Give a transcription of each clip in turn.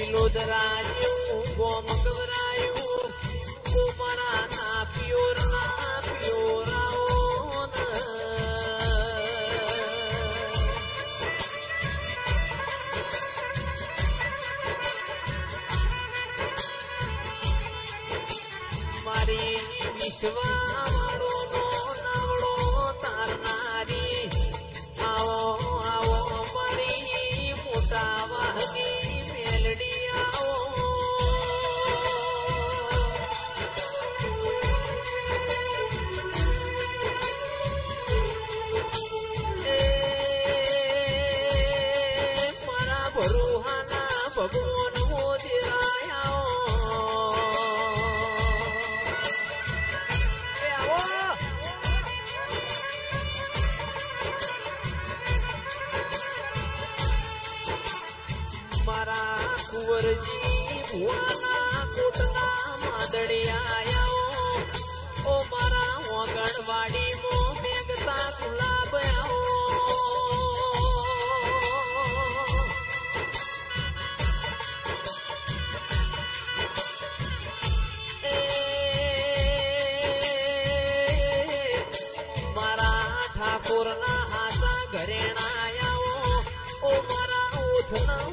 લીલોદરા જેવું ગોમ ગવરાયું મારા ના પિયોરાઓ મારી વિશ્વાવાળો નો નાવડો તારનારી આવો આવો મારી મોટા વાહની મેલડી આવો મારા ભરુહાના ભગવાન મોદીરાયા મારા કુંવરજી ભુવાના કોટના માદડિયા ઓ મારા ઓગણવાડીમાં મેઘતા ગુલાબ મારા ઠાકોરના હાથા ઘરેણા ઓ મારા ઉથના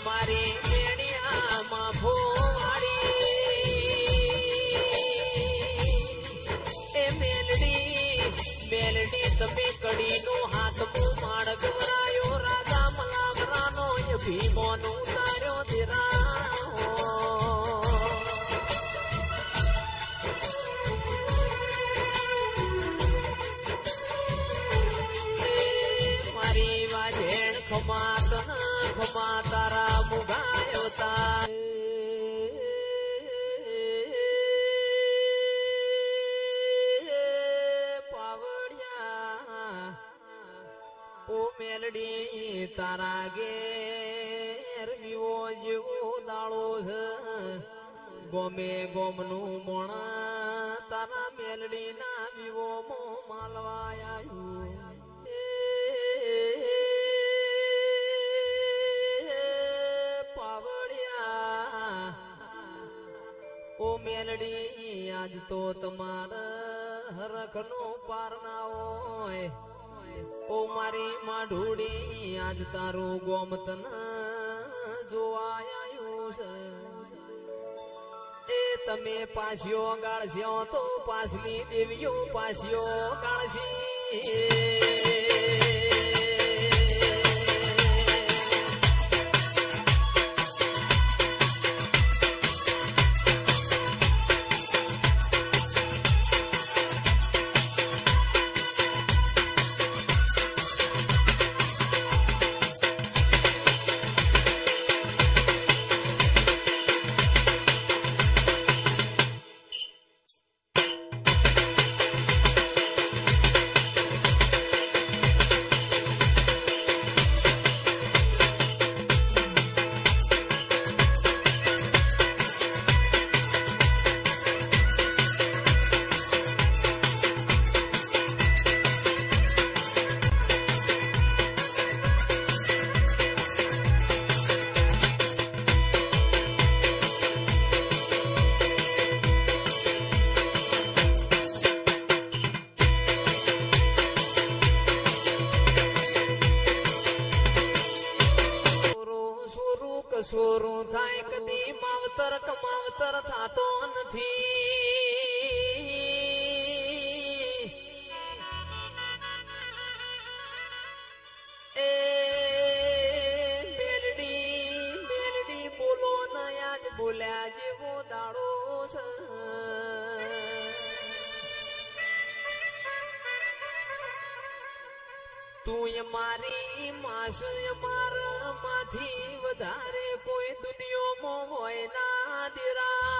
મારી મેડિયામાં ભોવાડી એ મેલડી તમે કડીનો હાથ માળ ગવરાયો રાજા મલાવરાનો ભીમોનો ઉતાર્યો ધીરા ખમા તારા મુગાયવતા પાવડિયા ઓ મેલડી તારા ઘેર વિવો જેવો દાળો છે ગોમે ગોમનું મોણ તારા મેલડી ના વિવો મો માલવાયા ઓ મેલડી આજ તો તમારા હરખનો પાર ના હોય ઓ મારી માઢુડી આજ તારું ગોમતન જોવાયું છે એ તમે પાછ્યો ગાળશો તો પાછલી દેવીઓ પાછ્યો ગાળશી સોરું થાય કદી માવતર કમાવતર થાતો નથી એ મેલડી બોલો ના આજ બોલ્યા જેવો દાડો છે તું મારી માસ મારા માંથી વધારે કોઈ દુનિયામાં હોય ના દીરા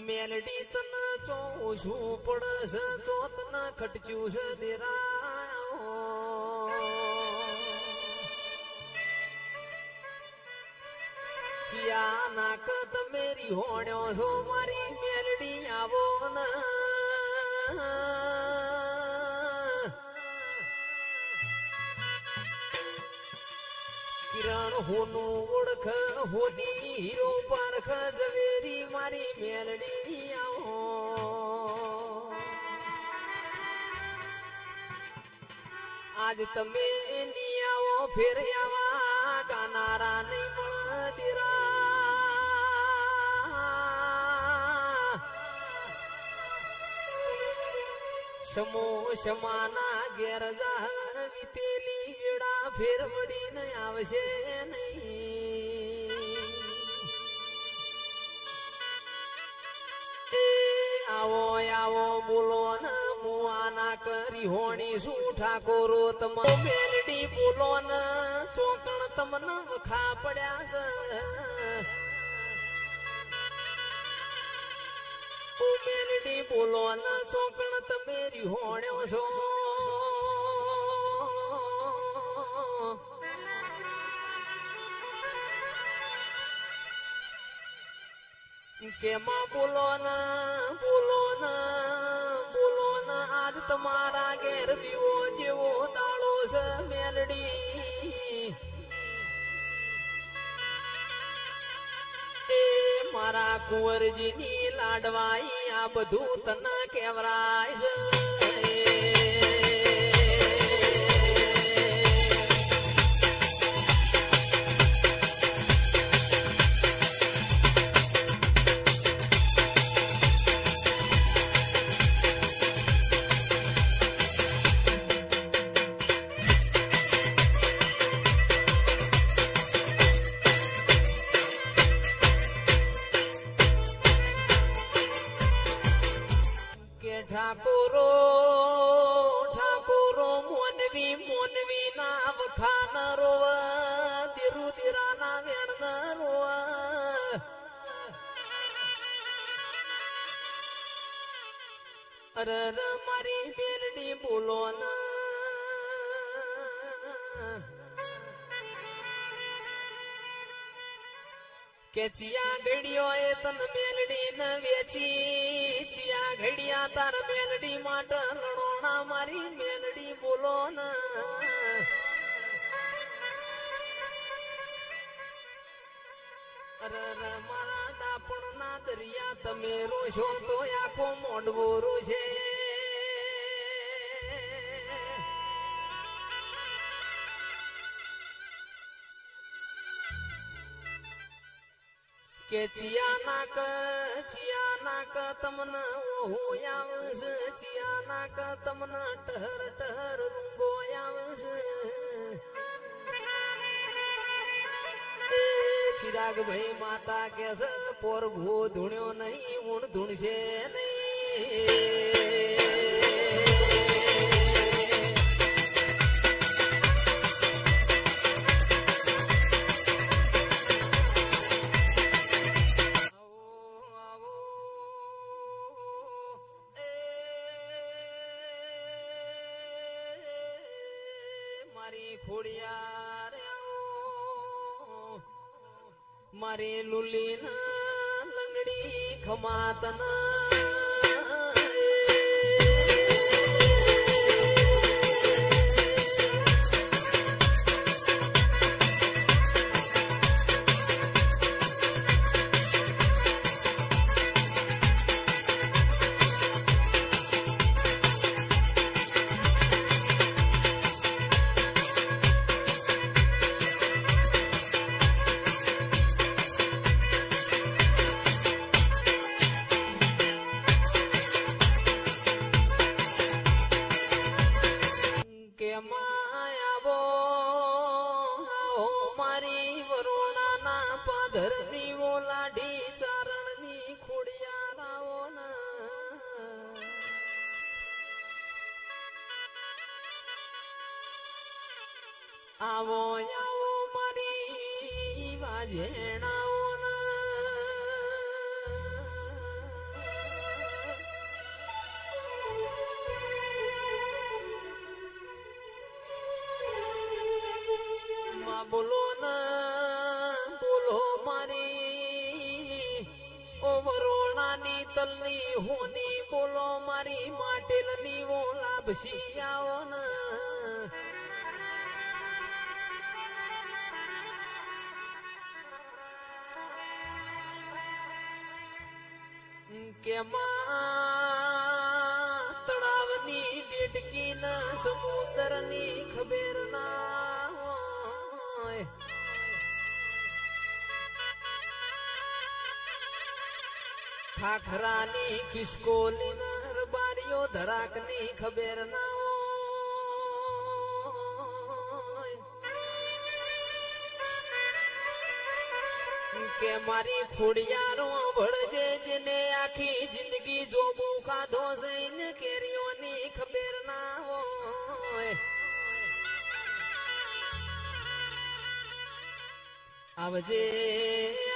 મેલડી તન ચોશું પડશે તો તન ખટચ્યું છે દીરા ચિયા નાક તમે રીહોણ્યો છો મારી મેલડી આવો ને કિરણ હોનું ઓળખ હોની હીરો પારખ ઝવેરી મારી મેલડી આવો આજ તમે ની આવો ફેર આવા ગાનારા નહીં મળદીરા સમો સમાના ઘેર જા વીતેલી વેડા ફેર વળીને આવશે નહીં આવો આવો બોલો ને મુઆના કરી હોણી શું ઠાકોરો તમારો મેલડી બોલો ને ચોકણ તમને વખા પડ્યા છે ઓ મેલડી બોલો ને ચોકણ તમે રીહોણ્યો છો કેમાં બોલો ને આજ તમારા ઘેર પીવો જેવો દાડો છે મેલડી એ મારા કુંવરજીની લાડવાઈ આ બધું તને કેવરાય છે ઠાકોરો મોનવી ના વખાન રોવ દિરુદિરા ના વેણ રોવ અરે મારી મેલડી બોલો ને કે ચિયા ઘડીઓ એ તન મેલડી ને વેચી ચિયા ઘડિયા તાર મેલડી માટે લણોણા મારી મેલડી બોલો ને અરે મારા ડાપણ ના દરિયા તમે રોશો તો આખો મોડવો રોશે કે ચિયા નાક તમને હું આવશે ચિયા નાક તમને ટહર ટહર રૂંગો આવશે ચિરાગ ભાઈ માતા કે છે પોર ભૂ ધૂણ્યો નહીં ઊણ ધૂણશે નહીં મારી ખોડિયાર મારી લુલી ના લંગડી ખમાતના મારી વરુણાના પાધરની વો લાઢી ચારણની ખોડિયારાઓ આવો આવો મારી વાજેણાઓ બોલો મારી વરોણાની તલની હોની બોલો મારી માટેલની વો લાભસી આવો ને કે તળાવની ડેટકી ન સમુદ્રની ખબર ના હોય ખાખરાની ખિસકોલી ન રબારીઓ ધરાકની ખબર ના કે મારી ખોડિયારો ભળજે જેને આખી જિંદગી જોબુ ખાધો જઈને કેરીઓની ખબર ના હોય આવજે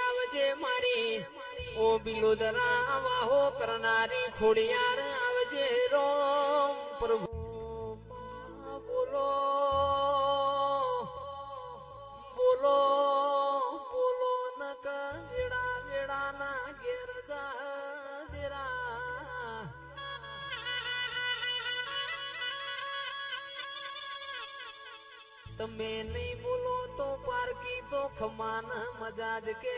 આવજે મારી ઓ બિલોદરા વાહો કરનારી ખોડિયાર આવજે રોમ પ્રભુ બોલો બોલો તમે નહીં બોલો તો પારકી તો ખમાન મજા જ કે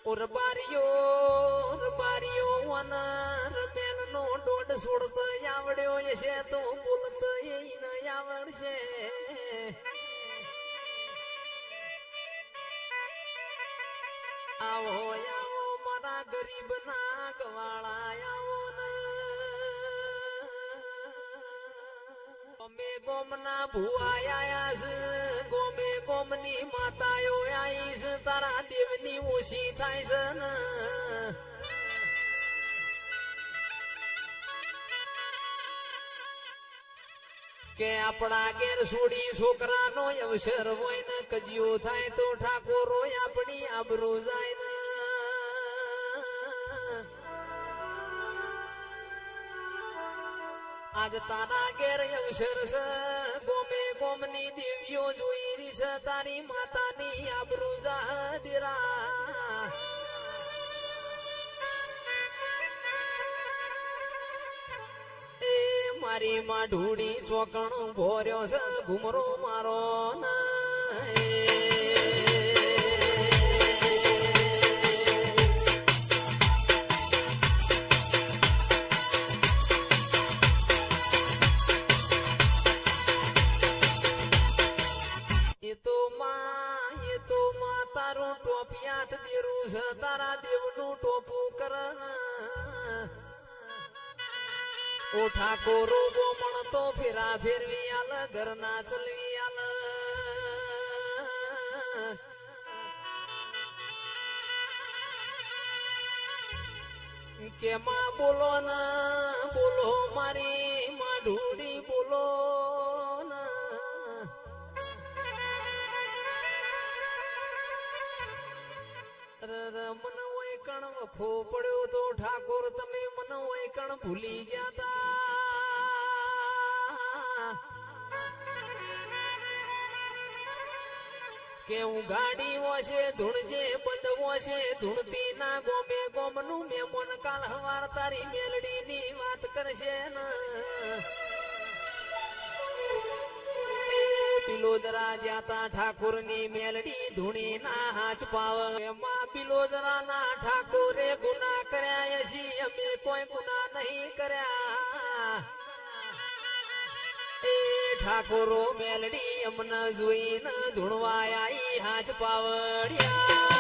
રબારીઓ રમેલ નો દોડ છોડતો આવડ્યો છે તો બોલતો એ ન આવડશે આવો આવો મારા ગરીબ ના ગવાળા આવો ને ગમે ગોમના ભુવા આયા છે ગોમે ગોમની માતાઓ આવી છે તારા દેવની ઓછી થાય છે ને કે આપણા ઘેર છોડી છોકરાનો અવસર હોય ને કજિયો થાય તો ઠાકોરો આપણી આબરૂ જાય ને આજ તારા ઘેર અવસર છે ગોમે ગોમની દેવીઓ જોઈ રહી છે તારી માતાની આબરૂ જાદરા મારી માં ઢૂડી ચોકણું ભોર્યો છે ઘુમરો મારો એ તો માં તારું ટોપિયાત દેરું છે તારા દેવનું ટોપું કરે ઓ ઠાકોરો બોમણ તો ફેરા ફેરવી આલ ઘર ના ચલવી આલ કે માં બોલો ના બોલો મારી માં ઢૂડી બોલો મન વૈકણ વખો પડ્યો તો ઠાકોર તમે મન વૈકણ ભૂલી ગયા તા કે હું ગાડી વોશે ધૂણજે બંધ વોશે ધૂણતી ના ગોમે ગોમનું મેમોન કાલ હવાર તારી મેલડી ની વાત કરશે ને બિલોદરા જાતા ઠાકોર ની મેલડી ધૂણી ના હાચ પાવ એમાં બિલોદરા ના ઠાકોરે ગુના કર્યા છી અમે કોઈ ગુના નહીં કર્યા એ ઠાકોરો મેલડી અમને જોઈને ધૂણવાયા હાચ પાવડિયા